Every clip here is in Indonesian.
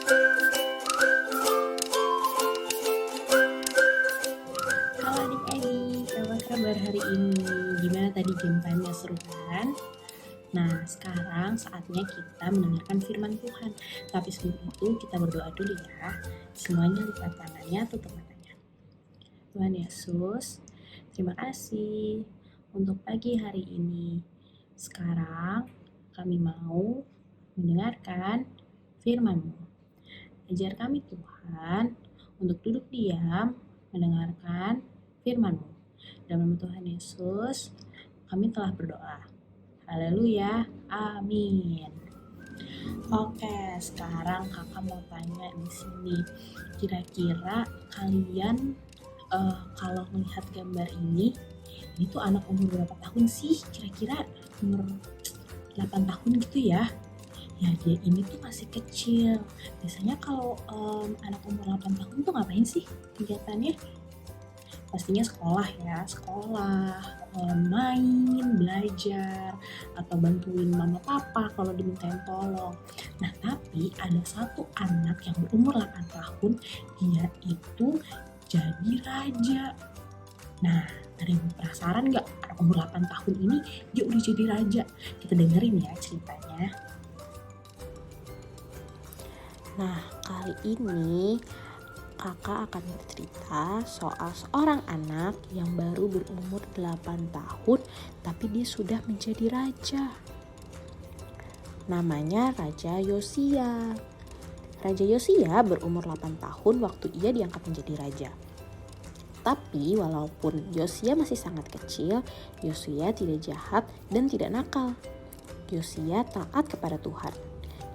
Halo adik-adik, apa kabar hari ini? Gimana tadi game time-nya, seru kan? Nah, sekarang saatnya kita mendengarkan firman Tuhan. Tapi sebelum itu kita berdoa dulu ya. Semuanya lipat tangannya, tutup matanya. Tuhan Yesus, terima kasih untuk pagi hari ini. Sekarang kami mau mendengarkan firman-Mu. Ajar kami Tuhan untuk duduk diam mendengarkan firman-Mu. Dalam nama Tuhan Yesus, kami telah berdoa. Haleluya, amin. Oke, sekarang kakak mau tanya di sini. Kira-kira kalian kalau melihat gambar ini tuh anak umur berapa tahun sih? Kira-kira umur 8 tahun gitu ya? Ya, dia ini tuh masih kecil. Biasanya kalau anak umur 8 tahun tuh ngapain sih kegiatannya? Pastinya sekolah ya, main, belajar, atau bantuin mama papa kalau dimintain tolong. Nah, tapi ada satu anak yang berumur 8 tahun, dia itu jadi raja. Nah, ada yang penasaran nggak? Anak umur 8 tahun ini dia udah jadi raja. Kita dengerin ya ceritanya. Nah, kali ini kakak akan bercerita soal seorang anak yang baru berumur 8 tahun tapi dia sudah menjadi raja. Namanya Raja Yosia. Raja Yosia berumur 8 tahun waktu ia diangkat menjadi raja. Tapi walaupun Yosia masih sangat kecil, Yosia tidak jahat dan tidak nakal. Yosia taat kepada Tuhan.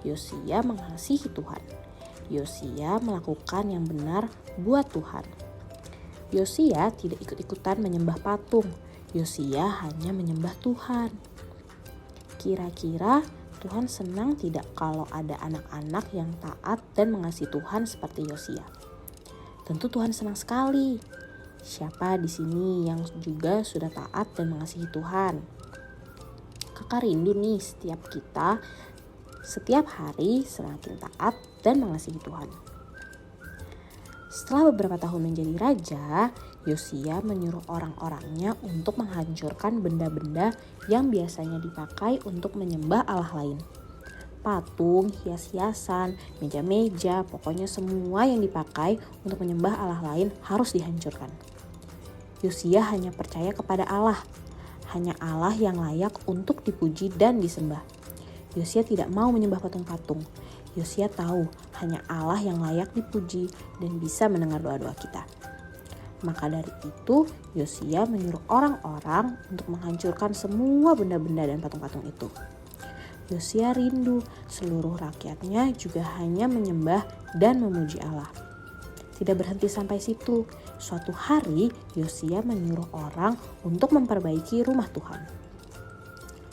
Yosia mengasihi Tuhan. Yosia melakukan yang benar buat Tuhan. Yosia tidak ikut-ikutan menyembah patung. Yosia hanya menyembah Tuhan. Kira-kira Tuhan senang tidak kalau ada anak-anak yang taat dan mengasihi Tuhan seperti Yosia? Tentu Tuhan senang sekali. Siapa di sini yang juga sudah taat dan mengasihi Tuhan? Kakak rindu nih setiap hari semakin taat dan mengasihi Tuhan. Setelah beberapa tahun menjadi raja, Yosia menyuruh orang-orangnya untuk menghancurkan benda-benda yang biasanya dipakai untuk menyembah Allah lain. Patung, hias-hiasan, meja-meja, pokoknya semua yang dipakai untuk menyembah Allah lain harus dihancurkan. Yosia hanya percaya kepada Allah, hanya Allah yang layak untuk dipuji dan disembah. Yosia tidak mau menyembah patung-patung. Yosia tahu hanya Allah yang layak dipuji dan bisa mendengar doa-doa kita. Maka dari itu, Yosia menyuruh orang-orang untuk menghancurkan semua benda-benda dan patung-patung itu. Yosia rindu seluruh rakyatnya juga hanya menyembah dan memuji Allah. Tidak berhenti sampai situ. Suatu hari, Yosia menyuruh orang untuk memperbaiki rumah Tuhan.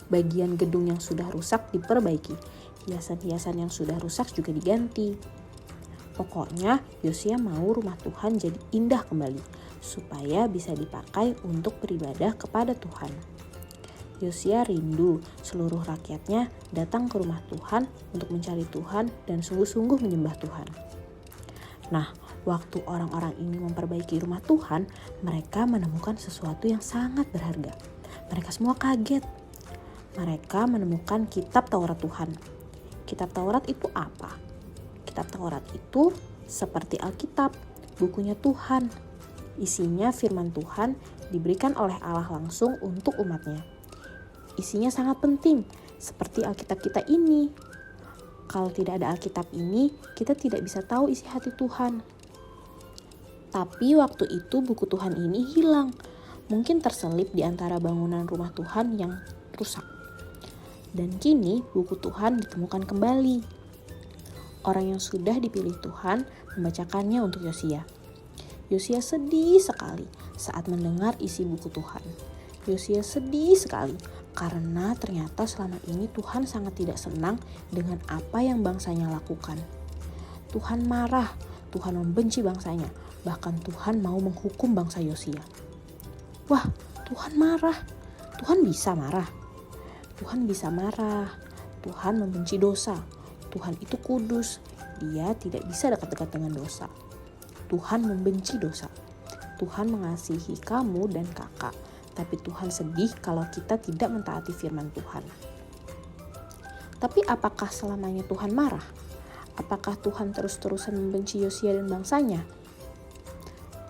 Bagian gedung yang sudah rusak diperbaiki. Hiasan-hiasan yang sudah rusak juga diganti. Pokoknya Yosia mau rumah Tuhan jadi indah kembali, supaya bisa dipakai untuk beribadah kepada Tuhan. Yosia rindu seluruh rakyatnya datang ke rumah Tuhan untuk mencari Tuhan dan sungguh-sungguh menyembah Tuhan. Nah, waktu orang-orang ini memperbaiki rumah Tuhan, mereka menemukan sesuatu yang sangat berharga. Mereka semua kaget. Mereka menemukan kitab Taurat Tuhan. Kitab Taurat itu apa? Kitab Taurat itu seperti Alkitab, bukunya Tuhan. Isinya firman Tuhan diberikan oleh Allah langsung untuk umatnya. Isinya sangat penting, seperti Alkitab kita ini. Kalau tidak ada Alkitab ini, kita tidak bisa tahu isi hati Tuhan. Tapi waktu itu buku Tuhan ini hilang. Mungkin terselip di antara bangunan rumah Tuhan yang rusak. Dan kini buku Tuhan ditemukan kembali. Orang yang sudah dipilih Tuhan membacakannya untuk Yosia. Yosia sedih sekali saat mendengar isi buku Tuhan. Yosia sedih sekali karena ternyata selama ini Tuhan sangat tidak senang dengan apa yang bangsanya lakukan. Tuhan marah, Tuhan membenci bangsanya, bahkan Tuhan mau menghukum bangsa Yosia. Wah, Tuhan marah. Tuhan bisa marah. Tuhan bisa marah. Tuhan membenci dosa. Tuhan itu kudus. Dia tidak bisa dekat-dekat dengan dosa. Tuhan membenci dosa. Tuhan mengasihi kamu dan kakak, tapi Tuhan sedih kalau kita tidak mentaati firman Tuhan. Tapi apakah selamanya Tuhan marah? Apakah Tuhan terus-terusan membenci Yosia dan bangsanya?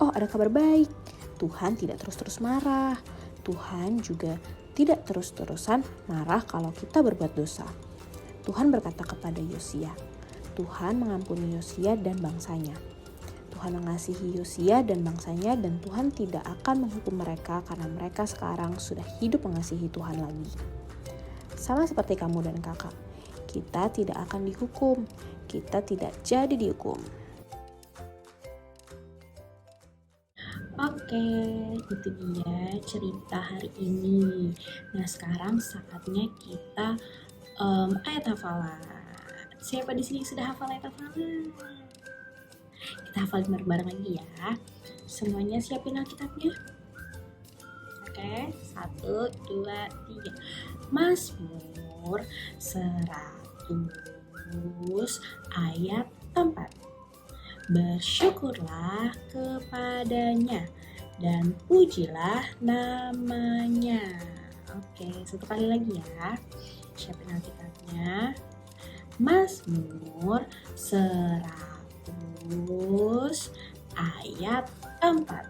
Oh, ada kabar baik. Tuhan tidak terus-terus marah. Tuhan juga tidak terus-terusan marah kalau kita berbuat dosa. Tuhan berkata kepada Yosia, Tuhan mengampuni Yosia dan bangsanya. Tuhan mengasihi Yosia dan bangsanya, dan Tuhan tidak akan menghukum mereka karena mereka sekarang sudah hidup mengasihi Tuhan lagi. Sama seperti kamu dan kakak, kita tidak akan dihukum, kita tidak jadi dihukum. Oke, itu dia cerita hari ini. Nah, sekarang saatnya kita ayat hafalan. Siapa di sini sudah hafal ayat hafalan? Kita hafalin bareng-bareng lagi ya. Semuanya siapin Alkitabnya. Oke, 1, 2, 3. Mazmur 100 ayat 4. Bersyukurlah kepadanya dan pujilah namanya. Oke, satu kali lagi ya. Siapin Alkitabnya. Mazmur 100 ayat 4.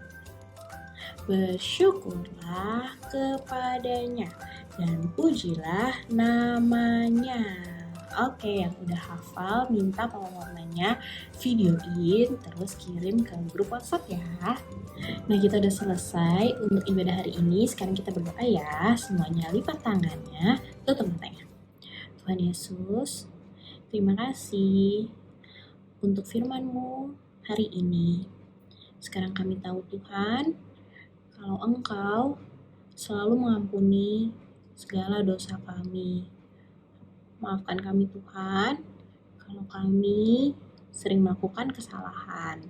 Bersyukurlah kepadanya dan pujilah namanya. Oke, yang udah hafal minta papa-mamanya videoin terus kirim ke grup WhatsApp ya. Nah, kita udah selesai untuk ibadah hari ini. Sekarang kita berdoa ya. Semuanya lipat tangannya, tutup matanya. Tuhan Yesus, terima kasih untuk firman-Mu hari ini. Sekarang kami tahu Tuhan, kalau Engkau selalu mengampuni segala dosa kami. Maafkan kami Tuhan, kalau kami sering melakukan kesalahan.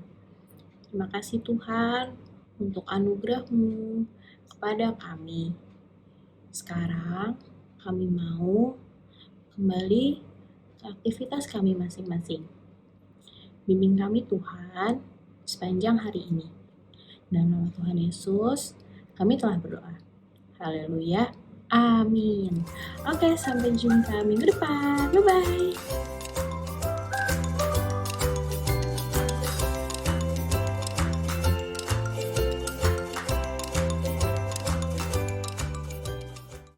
Terima kasih Tuhan untuk anugerah-Mu kepada kami. Sekarang kami mau kembali ke aktivitas kami masing-masing. Bimbing kami Tuhan sepanjang hari ini. Dalam nama Tuhan Yesus, kami telah berdoa. Haleluya. Amin. Oke, sampai jumpa minggu depan. Bye-bye.